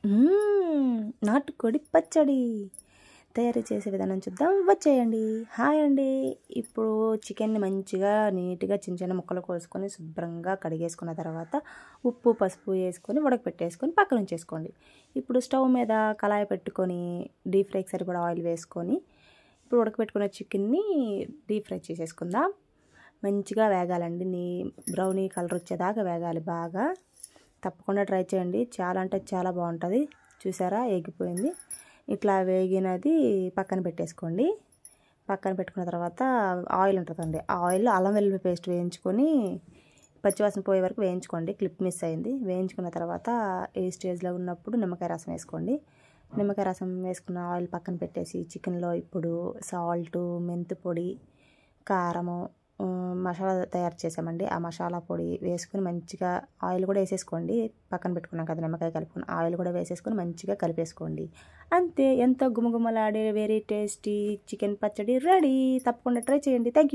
మ్మ్, నాటుకోడి పచ్చడి తయారు చేసే విధానం చూద్దాం, వచ్చేయండి. హాయ్ అండి. ఇప్పుడు చికెన్ని మంచిగా నీట్గా చిన్న చిన్న ముక్కలు కోసుకొని శుభ్రంగా కడిగేసుకున్న తర్వాత ఉప్పు పసుపు వేసుకొని ఉడకపెట్టేసుకొని పక్కన ఉంచేసుకోండి. ఇప్పుడు స్టవ్ మీద కళాయి పెట్టుకొని డీప్ ఫ్రైకి సరిపడా ఆయిల్ వేసుకొని ఇప్పుడు ఉడకపెట్టుకున్న చికెన్ని డీప్ ఫ్రై చేసేసుకుందాం. మంచిగా వేగాలండి, బ్రౌనీ కలర్ వచ్చేదాకా వేగాలి బాగా. తప్పకుండా ట్రై చేయండి, చాలా అంటే చాలా బాగుంటుంది. చూసారా, వేగిపోయింది. ఇట్లా వేగినది పక్కన పెట్టేసుకోండి. పక్కన పెట్టుకున్న తర్వాత ఆయిల్ ఉంటుందండి, ఆ ఆయిల్లో అల్లం వెల్లుల్లి పేస్ట్ వేయించుకొని పచ్చివాసన పోయే వరకు వేయించుకోండి. క్లిప్ మిస్ అయింది. వేయించుకున్న తర్వాత ఈ స్టేజ్లో ఉన్నప్పుడు నిమ్మకాయ రసం వేసుకోండి. నిమ్మకాయ రసం వేసుకున్న ఆయిల్ పక్కన పెట్టేసి చికెన్లో ఇప్పుడు సాల్టు, మెంతి పొడి, కారము, మసాలా తయారు చేసామండి, ఆ మసాలా పొడి వేసుకొని మంచిగా ఆయిల్ కూడా వేసేసుకోండి. పక్కన పెట్టుకున్నాం కదా నిమ్మకాయ కలుపుకుని, ఆయిల్ కూడా వేసేసుకొని మంచిగా కలిపేసుకోండి. అంతే, ఎంతో గుమగుమలాడే వెరీ టేస్టీ చికెన్ పచ్చడి రెడీ. తప్పకుండా ట్రై చేయండి. Thank you.